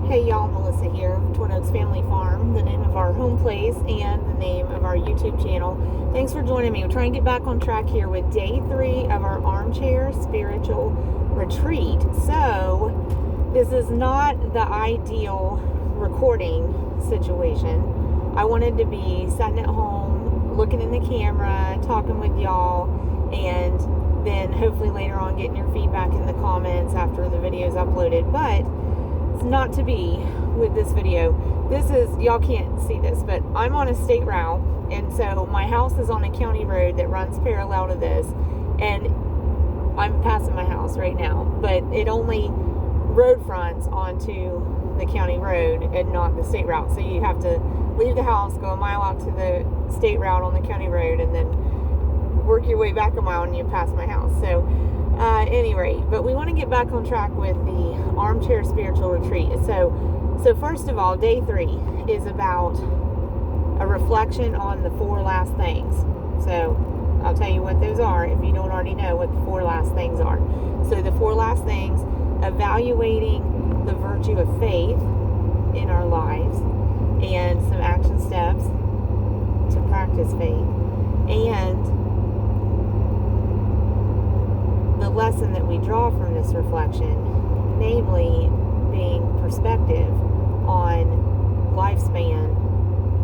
Hey y'all, Melissa here, Twin Oaks Family Farm, the name of our home place and the name of our YouTube channel. Thanks for joining me. We're trying to get back on track here with day 3 of our Armchair Spiritual Retreat. So, this is not the ideal recording situation. I wanted to be sitting at home, looking in the camera, talking with y'all, and then hopefully later on getting your feedback in the comments after the video is uploaded. But it's not to be with this video. This is, y'all can't see this, but I'm on a state route, and so my house is on a county road that runs parallel to this, and I'm passing my house right now, but it only road fronts onto the county road and not the state route. So you have to leave the house, go a mile out to the state route on the county road, and then work your way back a mile and you pass my house. So anyway, but we want to get back on track with the Armchair Spiritual Retreat. So first of all, day 3 is about a reflection on the 4 last things. So I'll tell you what those are if you don't already know what the 4 last things are. So the 4 last things: evaluating the virtue of faith in our lives and some action steps to practice faith, and the lesson that we draw from this reflection, namely being perspective on lifespan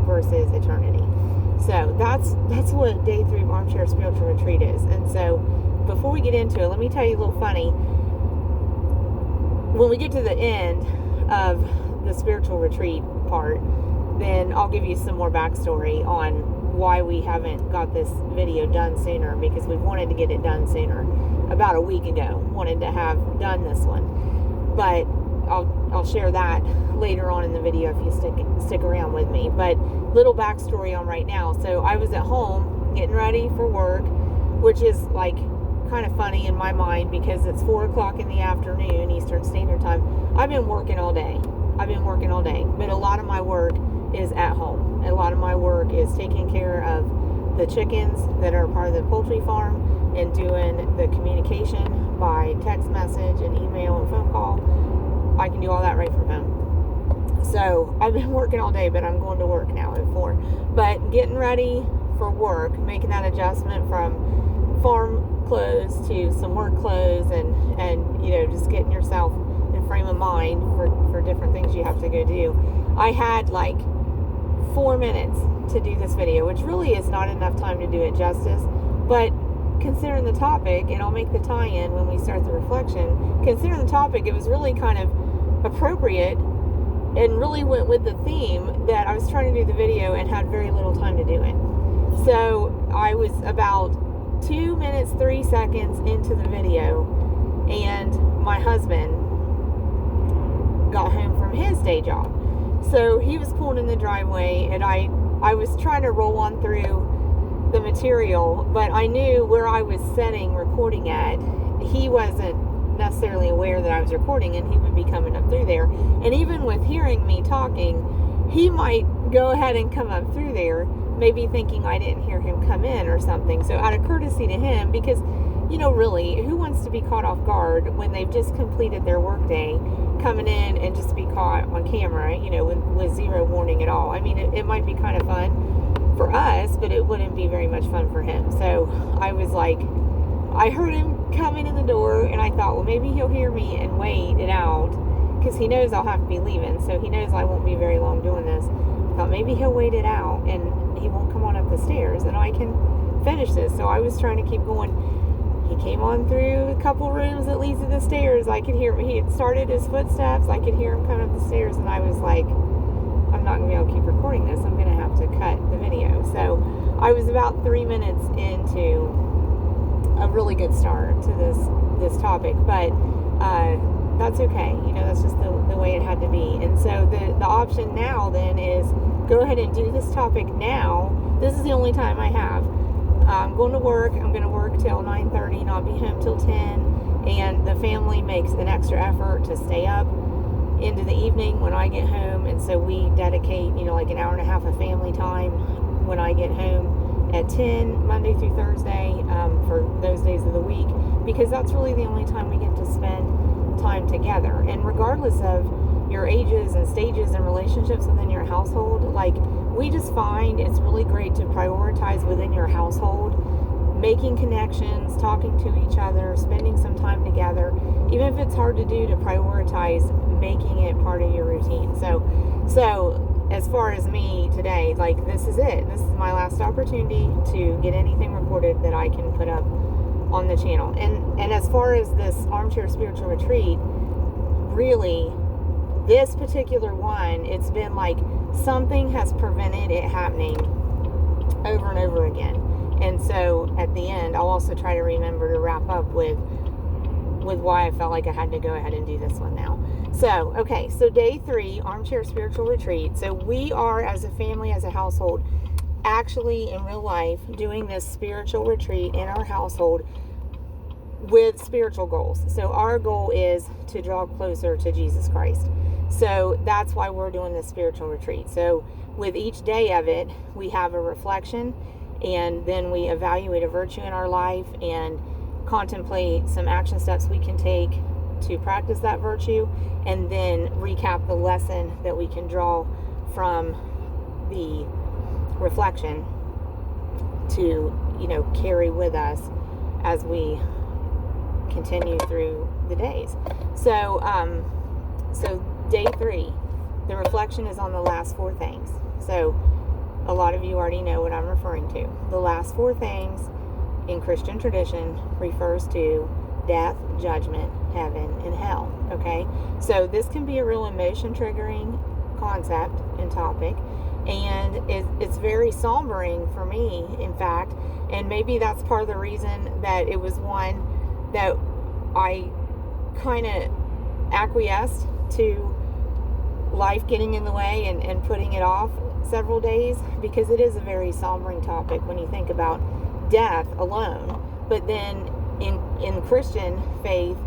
versus eternity. So that's what day 3 of Armchair Spiritual Retreat is. And so before we get into it, let me tell you a little funny. When we get to the end of the spiritual retreat part, then I'll give you some more backstory on why we haven't got this video done sooner, because we've wanted to get it done sooner. About a week ago, wanted to have done this one, but I'll share that later on in the video if you stick around with me. But little backstory on right now. So I was at home getting ready for work, which is like kind of funny in my mind because it's 4 o'clock in the afternoon Eastern Standard Time. I've been working all day, but a lot of my work is at home. A lot of my work is taking care of the chickens that are part of the poultry farm and doing the communication by text message and email and phone call. I can do all that right from home. So I've been working all day, but I'm going to work now at 4. But getting ready for work, making that adjustment from farm clothes to some work clothes, and you know, just getting yourself in frame of mind for different things you have to go do. I had like 4 minutes to do this video, which really is not enough time to do it justice, but considering the topic, and I'll make the tie-in when we start the reflection, considering the topic, it was really kind of appropriate and really went with the theme that I was trying to do the video and had very little time to do it. So I was about 2 minutes 3 seconds into the video, and my husband got home from his day job. So he was pulling in the driveway, and I was trying to roll on through the material, but I knew where I was setting recording at. He wasn't necessarily aware that I was recording, and he would be coming up through there. And even with hearing me talking, he might go ahead and come up through there, maybe thinking I didn't hear him come in or something. So out of courtesy to him, because, you know, really, who wants to be caught off guard when they've just completed their workday, coming in and just be caught on camera, you know, with zero warning at all? I mean, it might be kind of fun for us, but it wouldn't be very much fun for him. So I was like, I heard him coming in the door, and I thought, well, maybe he'll hear me and wait it out, because he knows I'll have to be leaving, so he knows I won't be very long doing this. I thought maybe he'll wait it out and he won't come on up the stairs and I can finish this. So I was trying to keep going. He came on through a couple rooms that leads to the stairs. I could hear him. He had started his footsteps. I could hear him coming up the stairs, and I was like, I'm not going to be able to keep recording this. I'm going to have to cut the video. So I was about 3 minutes into a really good start to this topic, but that's okay. You know, that's just the way it had to be. And so the option now then is go ahead and do this topic now. This is the only time I have. I'm going to work. I'm going to work till 9:30 and I'll be home till 10. And the family makes an extra effort to stay up into the evening when I get home. And so we dedicate, you know, like an hour and a half of family time when I get home at 10, Monday through Thursday, for those days of the week, because that's really the only time we get to spend time together. And regardless of your ages and stages and relationships within your household, like, we just find it's really great to prioritize within your household, making connections, talking to each other, spending some time together, even if it's hard to do, to prioritize making it part of your routine. So as far as me today, like, this is it. This is my last opportunity to get anything recorded that I can put up on the channel. And as far as this Armchair Spiritual Retreat, really, this particular one, it's been like something has prevented it happening over and over again. And so at the end, I'll also try to remember to wrap up with why I felt like I had to go ahead and do this one now. So, okay, so day 3, Armchair Spiritual Retreat. So we are, as a family, as a household, actually in real life doing this spiritual retreat in our household with spiritual goals. So our goal is to draw closer to Jesus Christ. So that's why we're doing this spiritual retreat. So with each day of it, we have a reflection, and then we evaluate a virtue in our life and contemplate some action steps we can take to practice that virtue, and then recap the lesson that we can draw from the reflection to, carry with us as we continue through the days. So day 3, the reflection is on the last 4 things. So a lot of you already know what I'm referring to. The last 4 things in Christian tradition refers to death, judgment, heaven, and hell. Okay? So this can be a real emotion triggering concept and topic, and it's very sombering for me, in fact, and maybe that's part of the reason that it was one that I kind of acquiesced to life getting in the way and putting it off several days, because it is a very sombering topic when you think about death alone. But then in Christian faith,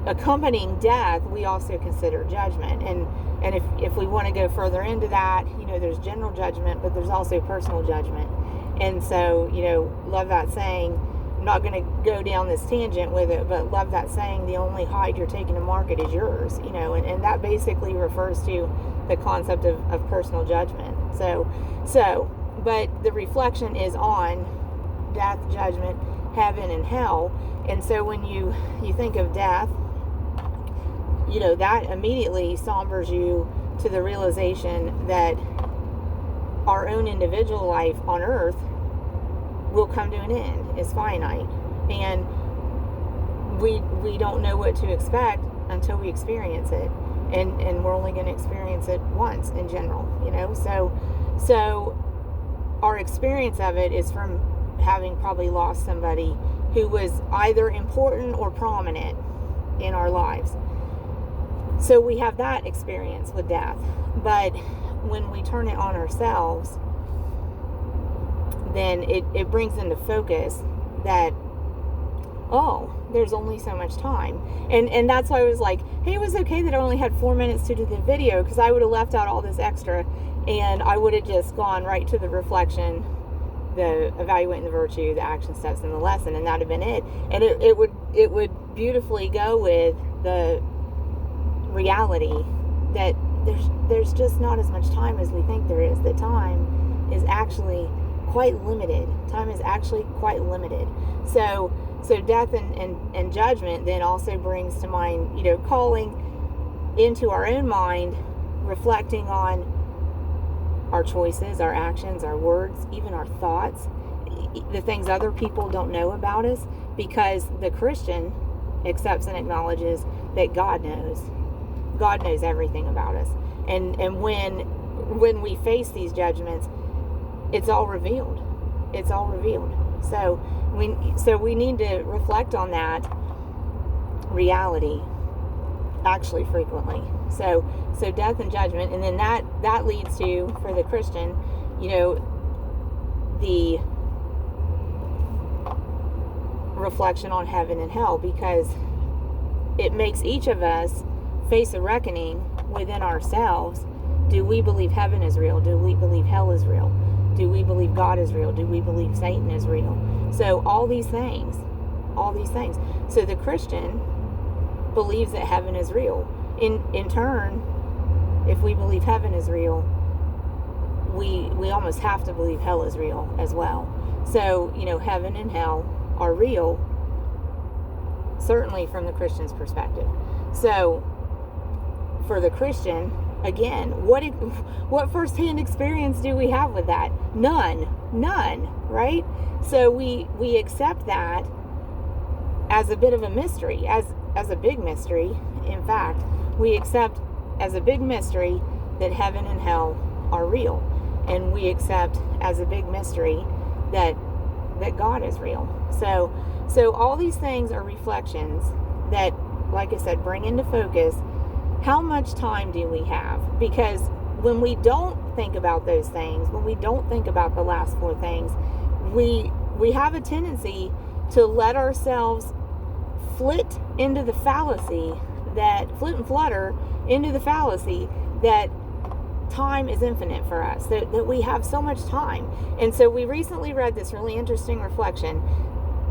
accompanying death, we also consider judgment. And if we want to go further into that, there's general judgment, but there's also personal judgment. And so, love that saying. I'm not going to go down this tangent with it, but love that saying, the only hide you're taking to market is yours, and that basically refers to the concept of personal judgment. So, but the reflection is on death, judgment, heaven, and hell. And so when you think of death, that immediately sombers you to the realization that our own individual life on earth will come to an end. It's finite, and we don't know what to expect until we experience it, and we're only going to experience it once in general, so our experience of it is from having probably lost somebody who was either important or prominent in our lives. So we have that experience with death. But when we turn it on ourselves, then it brings into focus that, there's only so much time. And that's why I was like, hey, it was okay that I only had 4 minutes to do the video, because I would have left out all this extra, and I would have just gone right to the reflection, the evaluating the virtue, the action steps, and the lesson, and that would have been it. And it would beautifully go with the reality that there's just not as much time as we think there is. That time is actually quite limited. Time is actually quite limited. So death and judgment then also brings to mind, calling into our own mind, reflecting on our choices, our actions, our words, even our thoughts, the things other people don't know about us, because the Christian accepts and acknowledges that God knows. God knows everything about us. And when we face these judgments, it's all revealed. It's all revealed. So we need to reflect on that reality actually frequently. So death and judgment, and then that leads to, for the Christian, the reflection on heaven and hell, because it makes each of us face a reckoning within ourselves. Do we believe heaven is real? Do we believe hell is real? Do we believe God is real? Do we believe Satan is real? So all these things. So the Christian believes that heaven is real. In turn, if we believe heaven is real, we almost have to believe hell is real as well. So, heaven and hell are real, certainly from the Christian's perspective. So, for the Christian, again, what firsthand experience do we have with that? None, right? So we accept that as a bit of a mystery, as a big mystery. In fact, we accept as a big mystery that heaven and hell are real, and we accept as a big mystery that God is real. So all these things are reflections that, like I said, bring into focus how much time do we have? Because when we don't think about those things, when we don't think about the last four things, we have a tendency to let ourselves flit and flutter into the fallacy that time is infinite for us, that we have so much time. And so we recently read this really interesting reflection.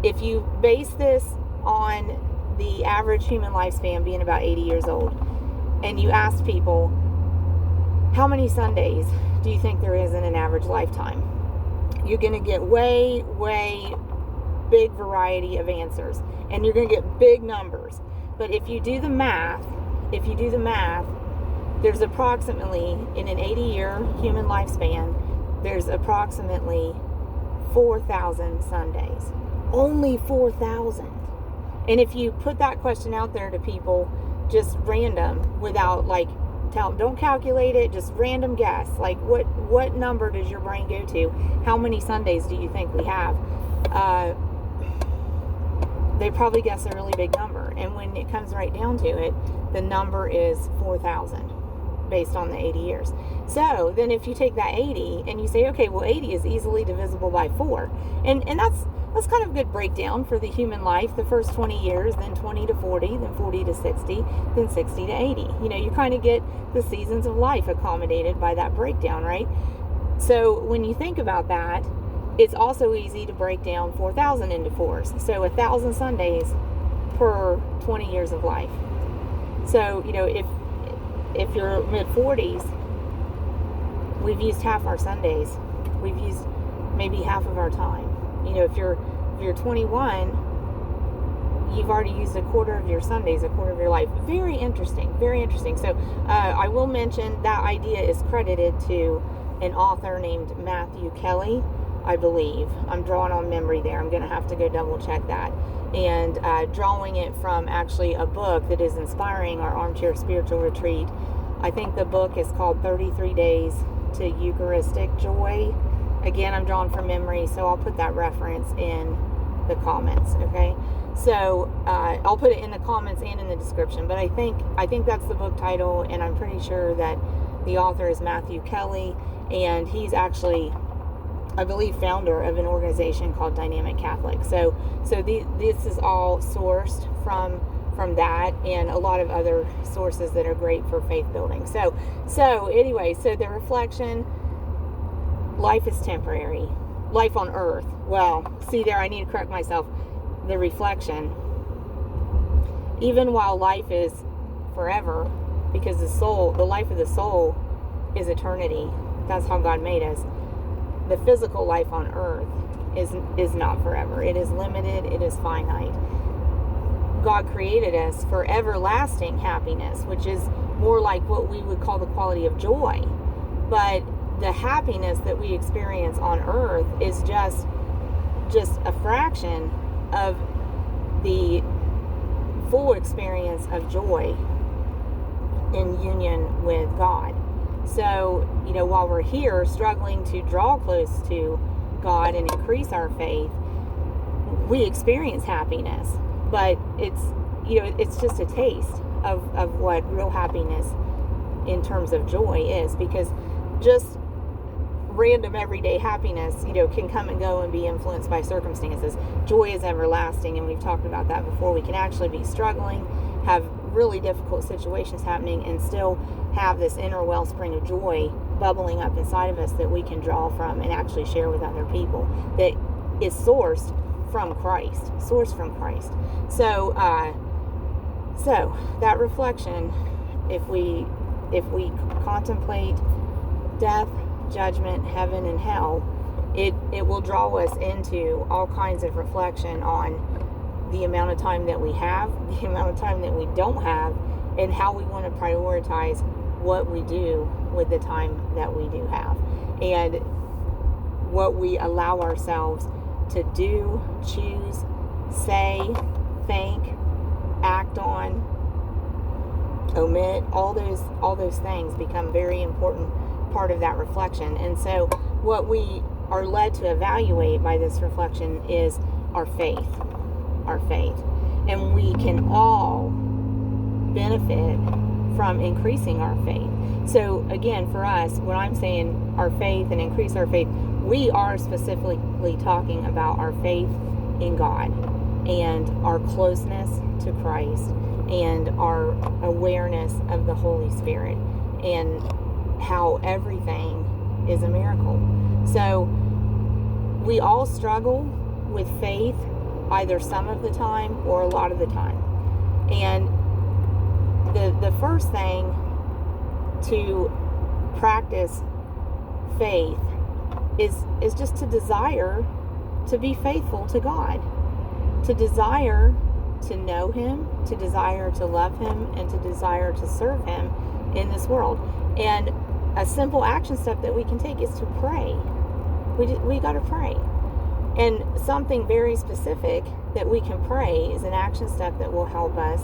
If you base this on the average human lifespan being about 80 years old, and you ask people, how many Sundays do you think there is in an average lifetime? You're going to get way big variety of answers, and you're going to get big numbers. But if you do the math, there's approximately, in an 80-year human lifespan, there's approximately 4,000 Sundays. Only 4,000. And if you put that question out there to people, just random, without don't calculate it, just random guess, what number does your brain go to? How many Sundays do you think we have? They probably guess a really big number, and when it comes right down to it, the number is 4,000 based on the 80 years. So then if you take that 80 and you say, okay, well, 80 is easily divisible by 4, and that's kind of a good breakdown for the human life. The first 20 years, then 20 to 40, then 40 to 60, then 60 to 80. You kind of get the seasons of life accommodated by that breakdown, right? So when you think about that, it's also easy to break down 4,000 into 4s. So 1,000 Sundays per 20 years of life. So, if you're mid-40s, we've used half our Sundays. We've used maybe half of our time. If you're 21, you've already used a quarter of your Sundays, a quarter of your life. Very interesting. So I will mention that idea is credited to an author named Matthew Kelly, I believe. I'm drawing on memory there. I'm going to have to go double check that. And drawing it from actually a book that is inspiring our Armchair Spiritual Retreat. I think the book is called 33 Days to Eucharistic Glory. Again, I'm drawing from memory, so I'll put that reference in the comments, okay? So I'll put it in the comments and in the description, but I think that's the book title, and I'm pretty sure that the author is Matthew Kelly, and he's actually, I believe, founder of an organization called Dynamic Catholic. So this is all sourced from that, and a lot of other sources that are great for faith building. So anyway, so the reflection: life is temporary. Life on earth. Well, see there, I need to correct myself. The reflection: even while life is forever, because the life of the soul is eternity. That's how God made us. The physical life on earth is not forever. It is limited. It is finite. God created us for everlasting happiness, which is more like what we would call the quality of joy. But the happiness that we experience on earth is just a fraction of the full experience of joy in union with God. So, while we're here struggling to draw close to God and increase our faith, we experience happiness. But it's just a taste of what real happiness in terms of joy is, because just random everyday happiness, can come and go and be influenced by circumstances. Joy is everlasting, and we've talked about that before. We can actually be struggling, have really difficult situations happening, and still have this inner wellspring of joy bubbling up inside of us that we can draw from and actually share with other people, that is sourced from Christ. So that reflection, if we if we contemplate death, judgment, heaven, and hell, it will draw us into all kinds of reflection on the amount of time that we have, the amount of time that we don't have, and how we want to prioritize what we do with the time that we do have, and what we allow ourselves to do, choose, say, think, act on, omit. All those things become very important part of that reflection. And so what we are led to evaluate by this reflection is our faith. And we can all benefit from increasing our faith. So again, for us, when I'm saying our faith and increase our faith, we are specifically talking about our faith in God and our closeness to Christ and our awareness of the Holy Spirit and how everything is a miracle. So we all struggle with faith either some of the time or a lot of the time. And the first thing to practice faith is just to desire to be faithful to God, to desire to know Him, to desire to love Him, and to desire to serve Him in this world. And a simple action step that we can take is to pray. We got to pray. And something very specific that we can pray is an action step that will help us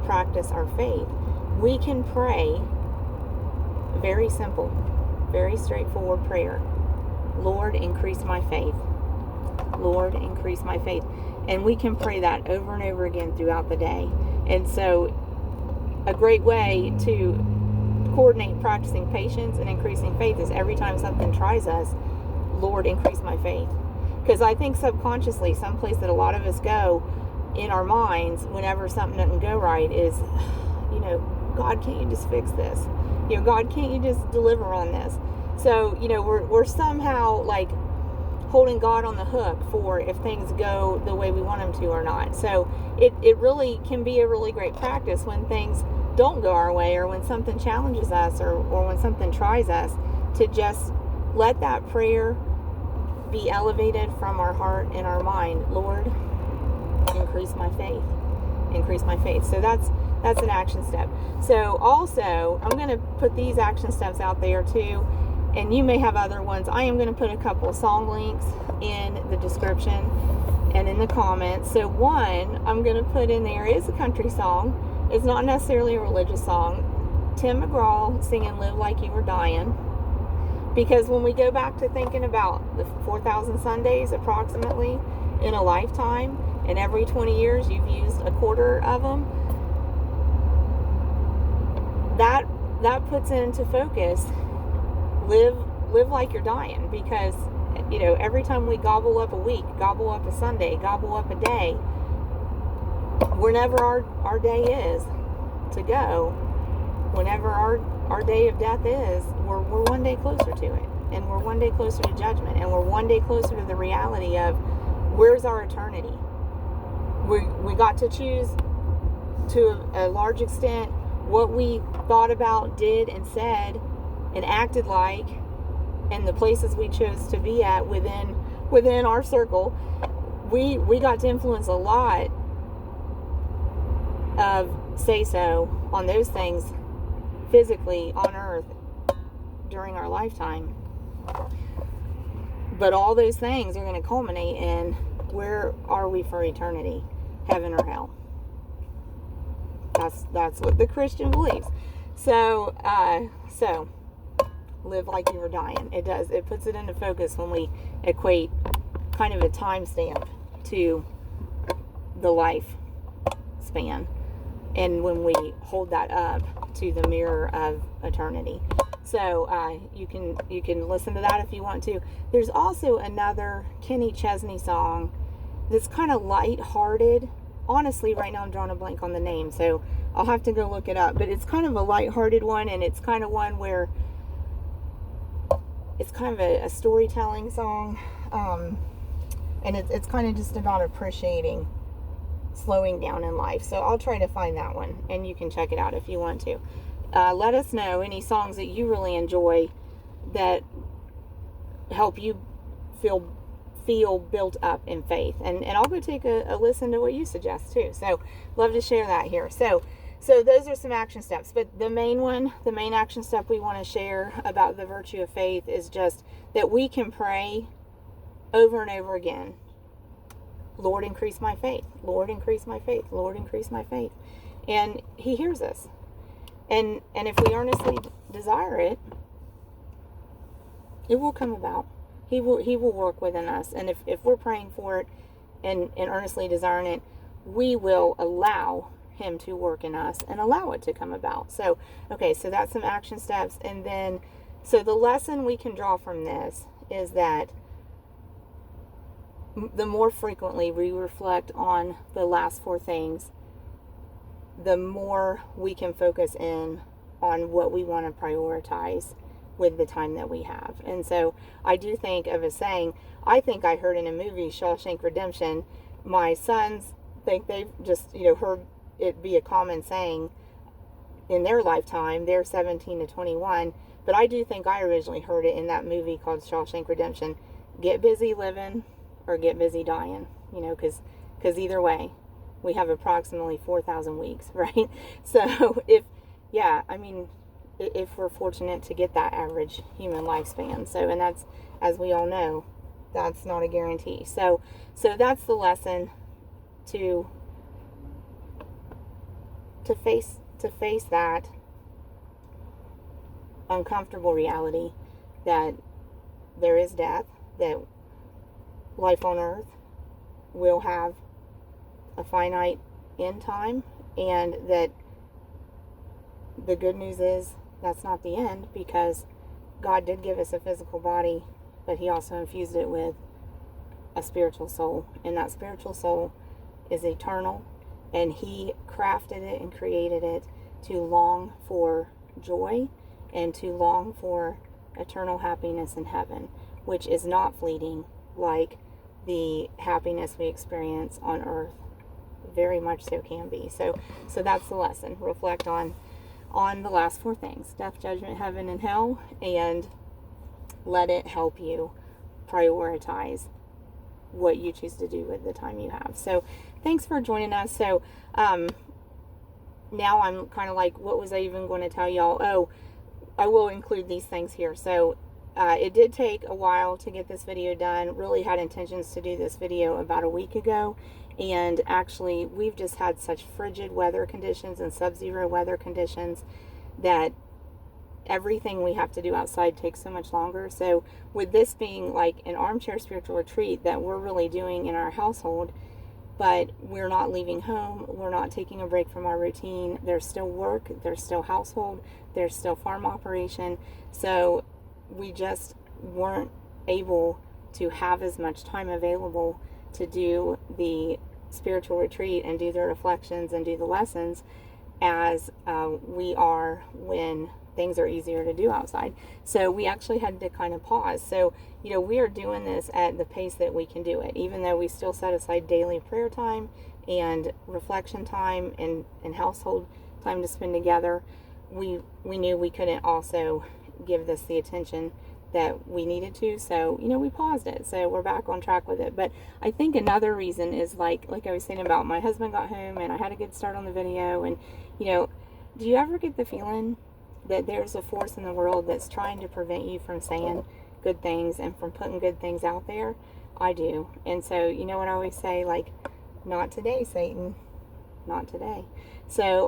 practice our faith. We can pray very simple, very straightforward prayer. Lord, increase my faith. Lord, increase my faith. And we can pray that over and over again throughout the day. And so a great way to coordinate practicing patience and increasing faith is every time something tries us, Lord, increase my faith. Because I think subconsciously, someplace that a lot of us go in our minds whenever something doesn't go right is, God, can't you just fix this? God, can't you just deliver on this? So, we're somehow like holding God on the hook for if things go the way we want them to or not. So it really can be a really great practice when things don't go our way or when something challenges us or when something tries us to just let that prayer be elevated from our heart and our mind. Lord, increase my faith. Increase my faith. So that's an action step. So also, I'm going to put these action steps out there too, and you may have other ones. I am going to put a couple song links in the description and in the comments. So one I'm going to put in there is a country song. It's not necessarily a religious song. Tim McGraw singing Live Like You Were Dyin'. Because when we go back to thinking about the 4,000 Sundays approximately in a lifetime, and every 20 years you've used a quarter of them, that puts into focus live like you're dying. Because every time we gobble up a week, gobble up a Sunday, gobble up a day, whenever our day is to go, whenever our day of death is, we're one day closer to it, and we're one day closer to judgment, and we're one day closer to the reality of where's our eternity. We got to choose to a large extent what we thought about, did, and said, and acted like, and the places we chose to be at within our circle. We got to influence a lot of say-so on those things physically on earth during our lifetime. But all those things are going to culminate in where are we for eternity, heaven or hell. That's what the Christian believes. So live like you were dying. It puts it into focus when we equate kind of a time stamp to the life span, and when we hold that up to the mirror of eternity. So you can listen to that if you want to. There's also another Kenny Chesney song that's kind of lighthearted. Honestly, right now I'm drawing a blank on the name, so I'll have to go look it up. But it's kind of a lighthearted one, and it's kind of one where it's kind of a storytelling song, and it's kind of just about appreciating slowing down in life. So I'll try to find that one, and you can check it out if you want to. let us know any songs that you really enjoy that help you feel built up in faith. And I'll go take a listen to what you suggest too. So love to share that here. So those are some action steps. But the main action step we want to share about the virtue of faith is just that we can pray over and over again. Lord, increase my faith. Lord, increase my faith. Lord, increase my faith. And he hears us. And if we earnestly desire it, it will come about. He will work within us. And if we're praying for it and earnestly desiring it, we will allow him to work in us and allow it to come about. So, okay, so that's some action steps. And then, so the lesson we can draw from this is that the more frequently we reflect on the last four things, the more we can focus in on what we want to prioritize with the time that we have. And so I do think of a saying, I think I heard in a movie, Shawshank Redemption, my sons think they've just, heard it be a common saying in their lifetime. They're 17 to 21. But I do think I originally heard it in that movie called Shawshank Redemption. Get busy living or get busy dying, because either way, we have approximately 4,000 weeks, right? So if we're fortunate to get that average human lifespan. So, and that's, as we all know, that's not a guarantee. So that's the lesson to face that uncomfortable reality that there is death, that life on earth will have a finite end time, and that the good news is that's not the end, because God did give us a physical body, but he also infused it with a spiritual soul, and that spiritual soul is eternal, and he crafted it and created it to long for joy and to long for eternal happiness in heaven, which is not fleeting like the happiness we experience on earth very much so can be. So that's the lesson. Reflect on the last four things: death, judgment, heaven, and hell, and let it help you prioritize what you choose to do with the time you have. So thanks for joining us. So now I'm kind of like, what was I even going to tell y'all? Oh, I will include these things here. So it did take a while to get this video done. Really had intentions to do this video about a week ago, and actually we've just had such frigid weather conditions and sub-zero weather conditions that everything we have to do outside takes so much longer. So with this being like an armchair spiritual retreat that we're really doing in our household, but we're not leaving home, we're not taking a break from our routine, there's still work, there's still household, there's still farm operation. So we just weren't able to have as much time available to do the spiritual retreat and do the reflections and do the lessons as we are when things are easier to do outside. So we actually had to kind of pause. So, we are doing this at the pace that we can do it, even though we still set aside daily prayer time and reflection time and household time to spend together. We knew we couldn't also give this the attention that we needed to, so we paused it. So we're back on track with it. But I think another reason is like I was saying about my husband got home and I had a good start on the video, and do you ever get the feeling that there's a force in the world that's trying to prevent you from saying good things and from putting good things out there? I do. And so what I always say, like, not today, Satan, not today. So